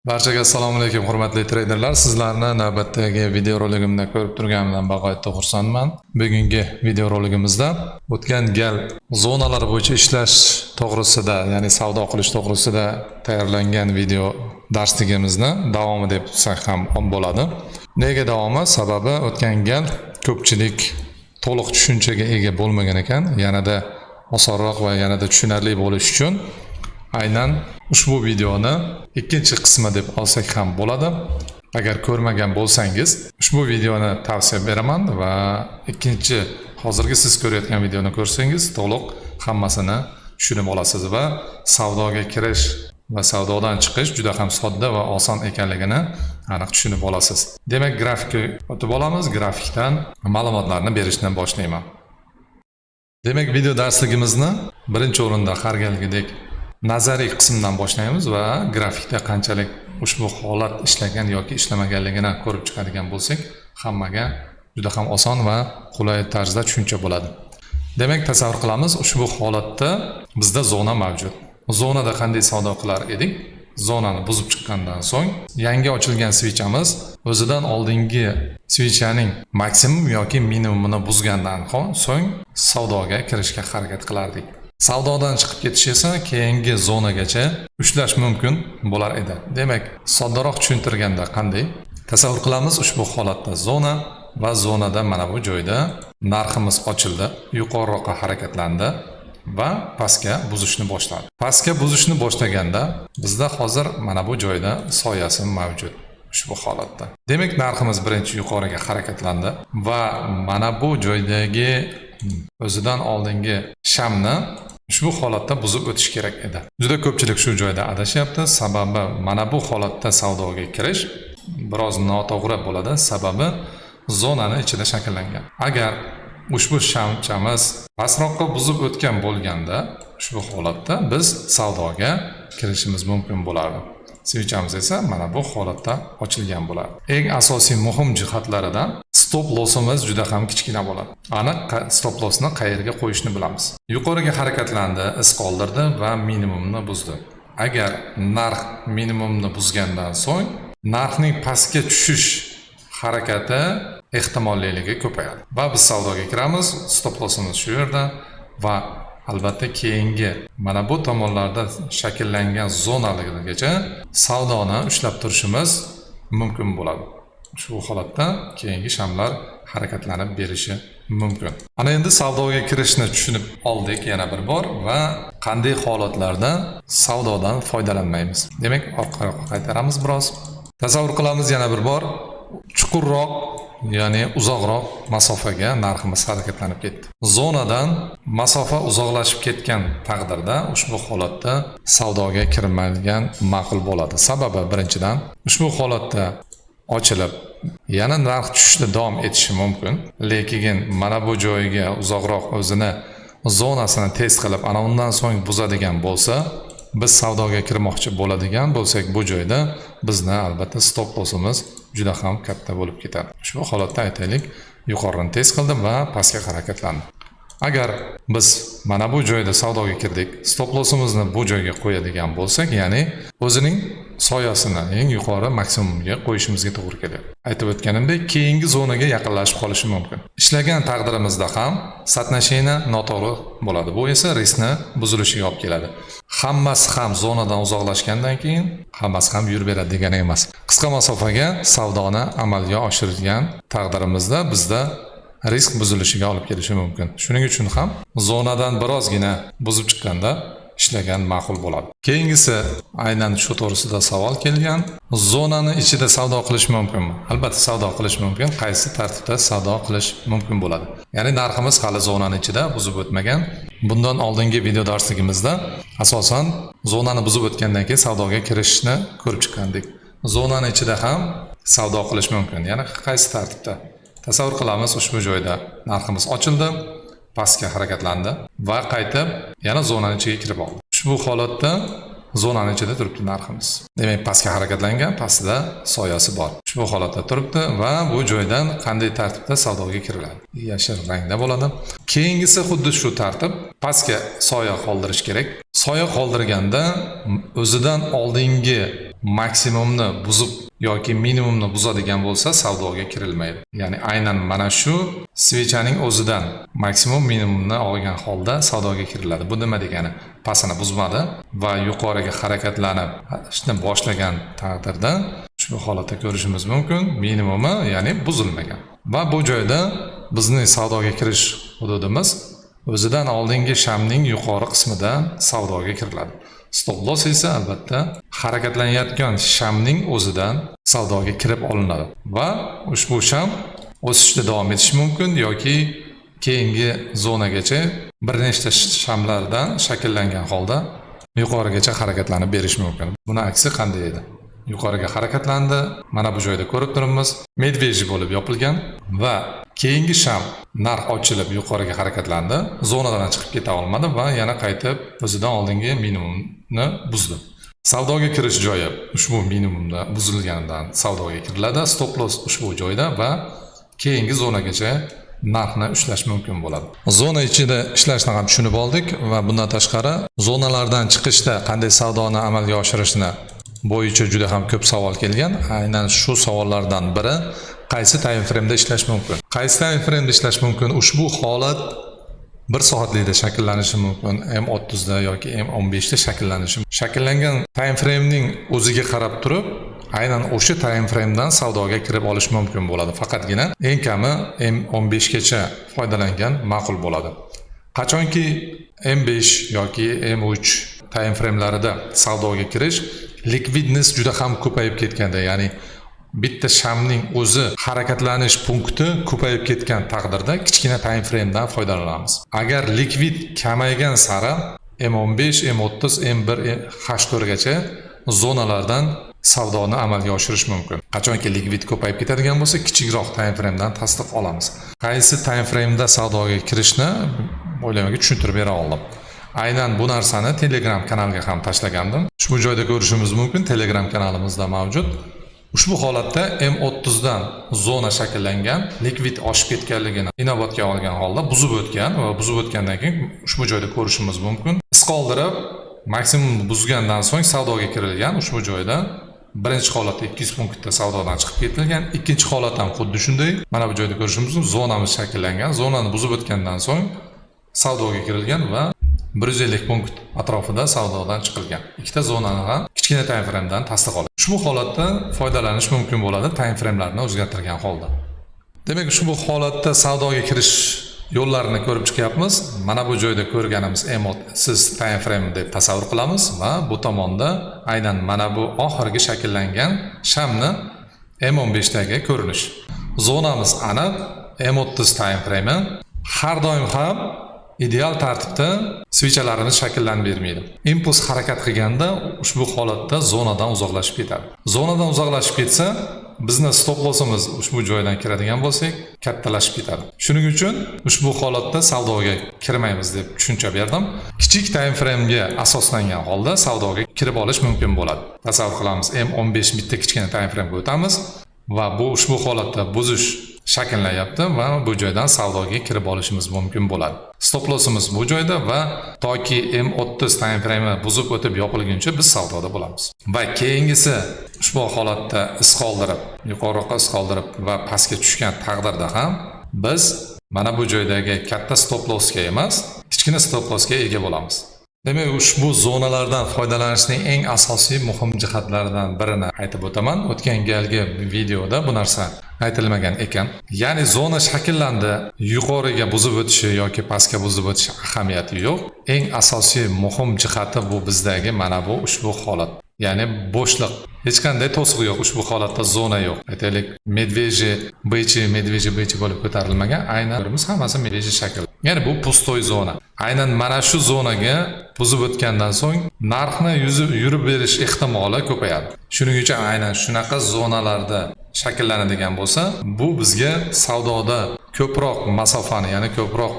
Barchaga assalomu alaykum hurmatli treyderlar. Sizlarni navbatdagi videoroligimda ko'rib turganimdan bag'oyatda xursandman. Bugungi videoroligimizda o'tgan gal zonalar bo'yicha ishlash to'g'risida, ya'ni savdo qilish to'g'risida tayyorlangan video darsligimizni davomi deb desak ham bo'ladi. Nega davomi? Sababi o'tgan gal ko'pchilik to'liq tushunchaga ega bo'lmagan ekan. Yanada osonroq va yanada tushunarli bo'lish uchun aynan ushbu videoni ikkinchi qismi deb olsak ham bo'ladi. Agar ko'rmagan bo'lsangiz, ushbu videoni tavsiya beraman va ikkinchi hozirgi siz ko'rayotgan videoni ko'rsangiz, to'liq hammasini tushunib olasiz va savdoga kirish va savdodan chiqish juda ham sodda va oson ekanligini aniq tushunib olasiz. Demak, grafikka o'tib olamiz. Grafikdan ma'lumotlarni berishdan boshlayman. Demak, video darsligimizni birinchi o'rinda har galgidek nazariy qismdan boshlaymiz va grafikda qanchalik ushbu holat ishlagan yoki ishlamaganligini ko'rib chiqadigan bo'lsak, hammaga juda ham oson va qulay tarzda tushuncha bo'ladi. Demak, tasavvur qilamiz, ushbu holatda bizda zona mavjud. Zonada qanday savdo qilar edik? Zonani buzib chiqqandan so'ng yangi ochilgan svichamiz o'zidan oldingi svichaning maksimum yoki minimumini buzgandan so'ng savdoga kirishga harakat qilardik. Savdodan chiqib ketish esa keyingi zonagacha ushlash mumkin bo'lar edi. Demak, soddaroq tushuntirganda qanday? Tasavvur qilamiz, ushbu holatda zona va zonada mana bu joyda narximiz ochildi, yuqoriroqqa harakatlandi va pastga buzishni boshladi. Pastga buzishni boshlaganda bizda hozir mana bu joyda soyasi mavjud ushbu holatda. Demak, narximiz birinchi yuqoriga harakatlandi va mana bu joydagi o'zidan oldingi shamni ushbu holatda buzib o'tish kerak edi. Juda ko'pchilik shu joyda adashyapti. Sababi mana bu holatda savdoga kirish biroz noto'g'ri bo'ladi. Sababi zonani ichida shakllangan. Agar ushbu shamchamiz pastroqqa buzib o'tgan bo'lganda, ushbu holatda biz savdoga kirishimiz mumkin bo'lardi. Svichamiz esa mana bu holatda ochilgan bo'ladi. Eng asosiy muhim jihatlaridan stop lossimiz juda ham kichkina bo'ladi. Aniq stop lossni qayerga qo'yishni bilamiz. Yuqoriga harakatlandi, iz qoldirdi va minimumni buzdi. Agar narx minimumni buzgandan so'ng narxning pastga tushish harakati ehtimolliligi ko'payadi va biz savdoga kiramiz. Stop lossimiz shu yerda va albatta keyingi mana bu tomonlarda shakllangan zonalargacha savdoni ushlab turishimiz mumkin bo'ladi. Shu holatda keyingi shamlar harakatlanib berishi mumkin. Ana endi savdoga kirishni tushunib oldik yana bir bor va qanday holatlarda savdodan foydalanmaymiz. Demak, orqaroqqa qaytaramiz biroz. Tasavvur qilamiz yana bir bor, chuqurroq, ya'ni uzoqroq masofaga narximiz harakatlanib ketdi. Zonadan masofa uzoqlashib ketgan taqdirda ushbu holatda savdoga kirmagan ma'qul bo'ladi. Sababi birinchidan, ushbu holatda ochilib, yana narx tushishda davom etishi mumkin, lekin mana bu joyga uzoqroq o'zini zonasini test qilib, ana undan so'ng buzadigan bo'lsa, biz savdoga kirmoqchi bo'ladigan bo'lsak, bu joyda bizni albatta stop lossimiz juda ham katta bo'lib ketadi. Shu holatda aytaylik, yuqorini test qildim va pastga harakatlandi. Agar biz mana bu joyda savdoga kirdik, stop lossimizni bu joyga qo'yadigan bo'lsak, ya'ni o'zining soyasini eng yuqori maksimumga qo'yishimizga to'g'ri keladi. Aytib o'tganimdek, keyingi zonaga yaqinlashib qolishi mumkin. Ishlagan taqdirimizda ham satnashina noto'g'ri bo'ladi. Bu esa riskni buzilishiga olib keladi. Hammasi ham zonadan uzoqlashgandan keyin hammasi ham yurib beradi degani emas. Qisqa masofaga savdoni amalga oshirgan taqdirimizda bizda risk buzilishiga olib kelishi mumkin. Shuning uchun ham zonadan birozgina buzib chiqqanda ishlagan ma'qul bo'ladi. Keyingisi aynan shu to'g'risida savol kelgan. Zonani ichida savdo qilish mumkinmi? Albatta savdo qilish mumkin. Qaysi tartibda savdo qilish mumkin bo'ladi? Ya'ni narximiz hali zonani ichida buzib o'tmagan. Bundan oldingi video darsligimizda asosan zonani buzib o'tgandan keyin savdoga kirishni ko'rib chiqqandik. Zonani ichida ham savdo qilish mumkin. Ya'ni qaysi tartibda? Tasavvur qilamiz, ushbu joyda narximiz ochildi, pastga harakatlandi va qaytib yana zonaning ichiga kirib oldi. Ushbu holatda zonaning ichida turibdi narximiz. Demak, pastga harakatlangan, pastida soyasi bor. Ushbu holatda turibdi va bu joydan qanday tartibda savdoga kiriladi? Yashil rangda bo'ladi. Keyingisi xuddi shu tartib, pastga soya qoldirish kerak. Soya qoldirganda o'zidan oldingi maksimumni buzib yoki minimumni buzadigan bo'lsa savdoga kirilmaydi. Ya'ni aynan mana shu svechaning o'zidan maksimum minimumni olgan holda savdoga kiriladi. Bu nima degani? Pasini buzmadi va yuqoriga harakatlanib ishni boshlagan taqdirda ushbu holatda ko'rishimiz mumkin, minimumi ya'ni buzilmagan. Va bu joyda bizning savdoga kirish hududimiz o'zidan oldingi shamning yuqori qismidan savdoga kiriladi. Stop loss esa albatta harakatlanayotgan shamning o'zidan savdoga kirib olinadi va ushbu sham o'sishda davom etishi mumkin yoki keyingi zonagacha bir nechta shamlardan shakllangan holda yuqorigacha harakatlanib berish mumkin. Buni aksi qanday edi? Yuqoriga harakatlandi. Mana bu joyda ko'rib turibmiz. Medveji bo'lib yopilgan va keyingi sham narx ochilib yuqoriga harakatlandi. Zonadan chiqib keta olmadi va yana qaytib o'zidan oldingi minimumni buzdi. Savdoga kirish joyi ushbu minimumda buzilganidan savdoga kiriladi. Stop loss ushbu joyda va keyingi zonagacha narxni ushlash mumkin bo'ladi. Zona ichida ishlashni ham tushunib oldik va bundan tashqari zonalardan chiqishda qanday savdoni amalga oshirishni bo'yicha juda ham ko'p savol kelgan. Aynan shu savollardan biri qaysi time frame da ishlash mumkin? Qaysi time frame da ishlash mumkin? Ushbu holat 1 soatlikda shakllanishi mumkin, M30 da yoki M15 da shakllanishi. Shakllangan time frame ning o'ziga qarab turib, aynan o'sha time frame dan savdoga kirib olish mumkin bo'ladi. Faqatgina eng kami M15 gacha foydalangan ma'qul bo'ladi. Qachonki M5 yoki M3 time framelarida savdoga kirish likvidness juda ham ko'payib ketganda, ya'ni bitta shamning o'zi harakatlanish punkti ko'payib ketgan taqdirda kichkina time frame dan foydalanamiz. Agar likvid kamaygan sari M15, M30, M1, H4 gacha zonalardan savdoni amalga oshirish mumkin. Qachonki likvid ko'payib ketadigan bo'lsa, kichikroq time frame dan tasdiq olamiz. Qaysi time frame da savdoga kirishni o'ylamaga tushuntirib bera oldim. Aynan bu narsani Telegram kanalga ham tashlagandim. Ushbu joyda ko'rishimiz mumkin, Telegram kanalimizda mavjud. Ushbu holatda M30 dan zona shakllangan, likvid oshib ketganligini inobatga olgan holda buzib o'tgan va buzib o'tgandan keyin ushbu joyda ko'rishimiz mumkin. Is qoldirib, maksimum buzgandan so'ng savdoga kirilgan. Ushbu joyda birinchi holatda 200 punktda savdodan chiqib ketilgan, ikkinchi holat ham xuddi shunday. Mana bu joyda ko'rishimiz mumkin, zonamiz shakllangan. Zonani buzib o'tgandan so'ng savdoga kirilgan va 150 punkt atrofida savdodan chiqilgan. Ikkita zonani ham kichkina time frame dan tasdiq oladi. Ushbu holatda foydalanish mumkin bo'ladi time framelarni o'zgartirgan holda. Demak, ushbu holatda savdoga kirish yo'llarini ko'rib chiqyapmiz. Mana bu joyda ko'rganimiz M30 time frame deb tasavvur qilamiz va bu tomonda aynan mana bu oxirgi shakllangan shamni M15 dagi ko'rinish. Zonamiz aniq, M30 time frame har doim ham ideal tartibda svechalarini shakllanib bermaydi. Impuls harakat qilganda ushbu holatda zonadan uzoqlashib ketadi. Zonadan uzoqlashib ketsa, bizni stop lossimiz ushbu joydan kiradigan bo'lsak, kattalashib ketadi. Shuning uchun ushbu holatda savdoga kirmaymiz deb tushuncha berdim. Kichik time frame ga asoslangan holda savdoga kirib olish mumkin bo'ladi. Tasavvur qilamiz, M15 bitta kichkina time frame ga o'tamiz va bu ushbu holatda buzish shakllanyapti va bu joydan savdoga kirib olishimiz mumkin bo'ladi. Stop lossimiz bu joyda va toki M30 time frame buzib o'tib yopilguncha biz savdoda bo'lamiz. Va keyingisi ushbu holatda is qoldirib, yuqoriroqqa is qoldirib va pastga tushgan taqdirda ham biz mana bu joydagi katta stop lossga emas, kichkina stop lossga ega bo'lamiz. Demak, ushbu zonalardan foydalanishning eng asosiy muhim jihatlaridan birini aytib o'taman. O'tgan galgi videoda bu narsa aytilmagan ekan. Ya'ni zona shakllandi, yuqoriga buzib o'tishi yoki pastga buzib o'tishi ahamiyati yo'q. Eng asosiy muhim jihati bu bizdagi mana bu ushbu holat. Ya'ni bo'shliq. Hech qanday to'siq yo'q, ushbu holatda zona yo'q. Aytaylik, medveji bichi bo'lib ko'tarilmagan. Aynan biz hammasi medveji shakl. Ya'ni bu pustoy zona. Aynan mana shu zonaga buzib o'tgandan so'ng narxni yurib berish ehtimoli ko'payadi. Shuning uchun aynan shunaqa zonalarda shakllanadigan bo'lsa, bu bizga savdoda ko'proq masofani, ya'ni ko'proq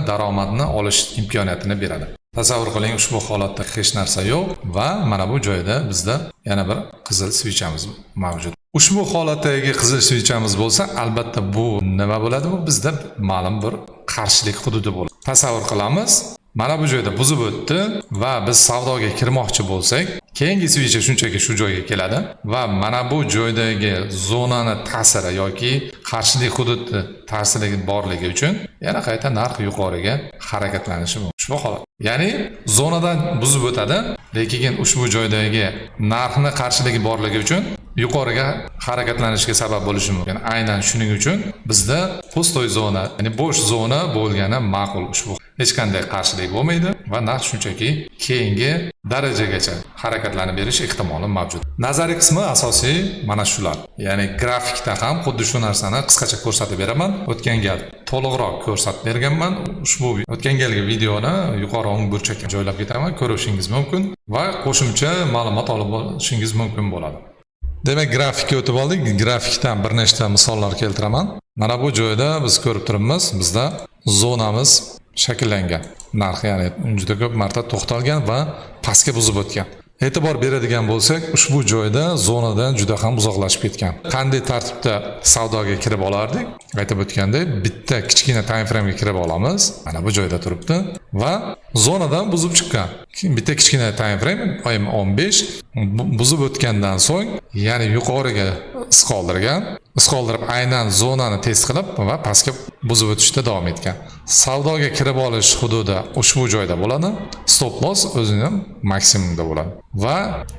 daromadni olish imkoniyatini beradi. Tasavvur qiling, ushbu holatda hech narsa yo'q va mana bu joyda bizda yana bir qizil svechamiz mavjud. Ushbu holatdagi qizil svechamiz bo'lsa, albatta bu nima bo'ladi? Bu bizda ma'lum bir qarshilik hududi bo'ladi. Tasavvur qilamiz, mana bu joyda buzib o'tdi va biz savdoga kirmoqchi bo'lsak, keyingi switch shunchaki shu joyga keladi va mana bu joydagi zonani ta'siri yoki qarshilik hududi ta'siri borligi uchun yana qayta narx yuqoriga harakatlanishi mumkin. Ushbu holat. Ya'ni zonadan buzib o'tadi, lekin ushbu joydagi narxni qarshiligi borligi uchun yuqoriga harakatlanishga sabab bo'lishi mumkin. Aynan shuning uchun bizda pustoy zona, ya'ni bo'sh zona bo'lgani ma'qul. Ushbu hech qanday qarshilik bo'lmaydi va narx shunchaki keyingi darajagacha harakatlanib berish ehtimoli mavjud. Nazariy qismi asosiy mana shular. Ya'ni grafikda ham xuddi shu narsani qisqacha ko'rsatib beraman. O'tgan gal to'liqroq ko'rsatib berganman. Ushbu o'tgan galgi videoni yuqori o'ng burchakka joylab ketaman, ko'rishingiz mumkin va qo'shimcha ma'lumot olib olishingiz mumkin bo'ladi. Demak, grafikka o'tib oldik. Grafikdan bir nechta misollar keltiraman. Mana bu joyda biz ko'rib turibmiz, bizda zonamiz shakllangan. Narx ya'ni juda ko'p marta to'xtalgan va pastga buzib o'tgan. E'tibor beradigan bo'lsak, ushbu joyda zonadan juda ham uzoqlashib ketgan. Qanday tartibda savdoga kirib olardik? Aytib o'tgandek, bitta kichkina time frame ga kirib olamiz. Mana bu joyda turibdi va zonadan buzib chiqqan. Bitta kichkina time frame OM15 buzib o'tgandan so'ng, ya'ni yuqoriga is qoldirib aynan zonani test qilib va pastga buzib o'tishda davom etgan. Savdoga kirib olish hududi ushbu joyda bo'ladi. Stop loss o'zining maksimumda bo'ladi va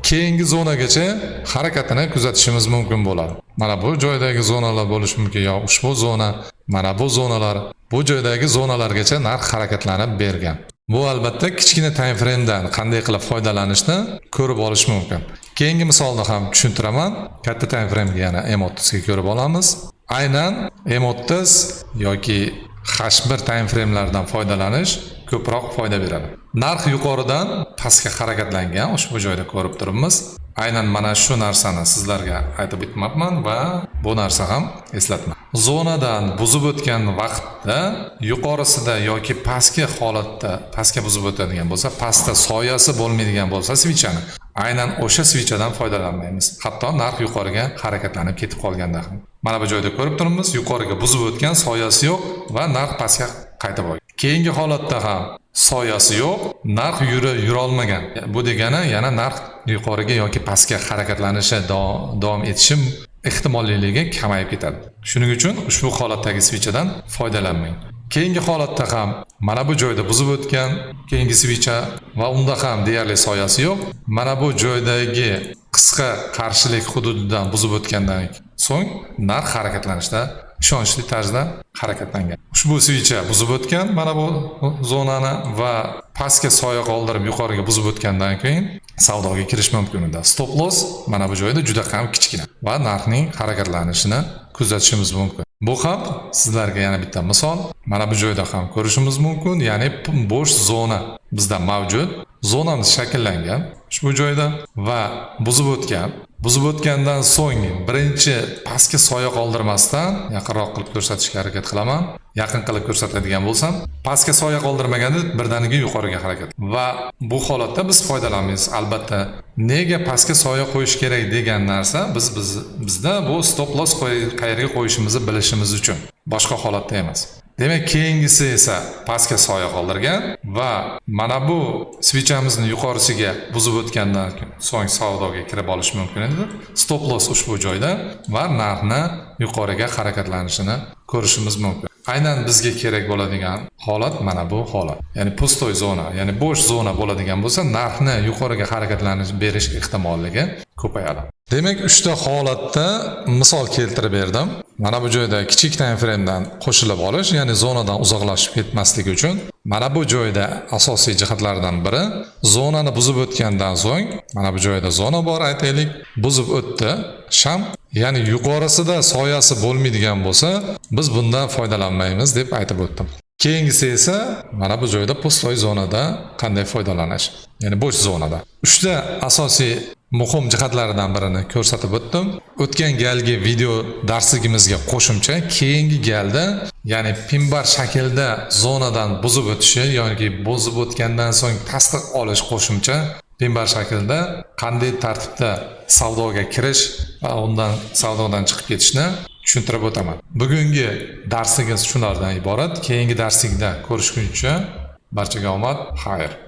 keyingi zonagacha harakatini kuzatishimiz mumkin bo'ladi. Mana bu joydagi zonalar bo'lishi mumkin yo ushbu zona, mana bu zonalar, bu joydagi zonalargacha narx harakatlanib bergan. Bu albatta kichkina time frame dan qanday qilib foydalanishni ko'rib olish mumkin. Keyingi misolni ham tushuntiraman. Katta time frame ga yana M30 ga ko'rib olamiz. Aynan M30 yoki H1 time framelardan foydalanish ko'proq foyda beradi. Narx yuqoridan pastga harakatlangan, ushbu joyda ko'rib turibmiz. Aynan mana shu narsani sizlarga aytib o'tmoqman va bu narsa ham eslatma. Zonadan buzib o'tgan vaqtda yuqorisida yoki pastki holatda, pastga buzib o'tadigan bo'lsa, pastda soyasi bo'lmaydigan bo'lsa switchani, aynan o'sha switchadan foydalanmaymiz. Hatto narx yuqoriga harakatlanib ketib qolganda ham. Mana bu joyda ko'rib turibmiz, yuqoriga buzib o'tgan, soyasi yo'q va narx pastga qaytib olgan. Keyingi holatda ham soyasi yo'q, narx yura olmagan. Bu degani yana narx yuqoriga yoki pastga harakatlanishi davom etishi ehtimolliligi kamayib ketadi. Shuning uchun ushbu holatdagi switchadan foydalanmang. Keyingi holatda ham mana bu joyda buzib o'tgan keyingi switcha va unda ham deyarli soyasi yo'q. Mana bu joydagi qisqa qarshilik hududidan buzib o'tgandan so'ng narx harakatlanishda ishonchli tarzda harakatlangan. Ushbu switcha buzib o'tgan mana bu zonani va pastga soya qoldirib yuqoriga buzib o'tgandan keyin savdoga kirish mumkin edi. Stop loss mana bu joyda juda ham kichkina va narxning harakatlanishini kuzatishimiz mumkin. Bu ham sizlarga yana bitta misol. Mana bu joyda ham ko'rishimiz mumkin, ya'ni bo'sh zona bizda mavjud. Zonamiz shakllangan ushbu joyda va buzib o'tgan. Buzib o'tgandan so'ng birinchi pastga soya qoldirmasdan yaqinroq qilib ko'rsatishga harakat qilaman. Yaqin qilib ko'rsatadigan bo'lsam, pastga soya qoldirmaganda birdaniga yuqoriga harakat. Va bu holatda biz foydalanamiz. Albatta, nega pastga soya qo'yish kerak degan narsa bizda bu stop loss qayerga qo'yishimizni bilishimiz uchun, boshqa holatda emas. Demak, keyingisi esa pastga soya qoldirgan va mana bu switchamizni yuqorisiga buzib o'tgandan so'ng savdoga kirib olish mumkin edi. Stop loss ushbu joyda va narxni yuqoriga harakatlanishini ko'rishimiz mumkin. Aynan bizga kerak bo'ladigan holat mana bu holat. Ya'ni pustoy zona, ya'ni bo'sh zona bo'ladigan bo'lsa, narxni yuqoriga harakatlanish berish ehtimolligi ko'payadi. Demak, 3 ta holatda misol keltirib berdim. Mana bu joyda kichik time frame dan qo'shilib olish, ya'ni zonadan uzoqlashib ketmasligi uchun mana bu joyda asosiy jihatlardan biri zonani buzib o'tgandan so'ng, mana bu joyda zona bor aytaylik, buzib o'tdi, sham, ya'ni yuqorisida soyasi bo'lmaydigan bo'lsa, biz bundan foydalanmaymiz deb aytib o'tdim. Keyingisi esa mana bu joyda pustoy zonada qanday foydalanish, ya'ni bo'sh zonada. 3 ta asosiy muhim jihatlaridan birini ko'rsatib o'tdim. O'tgan galgi video darsligimizga qo'shimcha keyingi galda, ya'ni pinbar shaklda zonadan buzib o'tishi yoki buzib o'tgandan so'ng tasdiq olish qo'shimcha pinbar shaklda qanday tartibda savdoga kirish va undan savdodan chiqib ketishni tushuntirib o'taman. Bugungi darsimiz shulardan iborat. Keyingi darslikda ko'rishguncha Barchaga omad, xayr.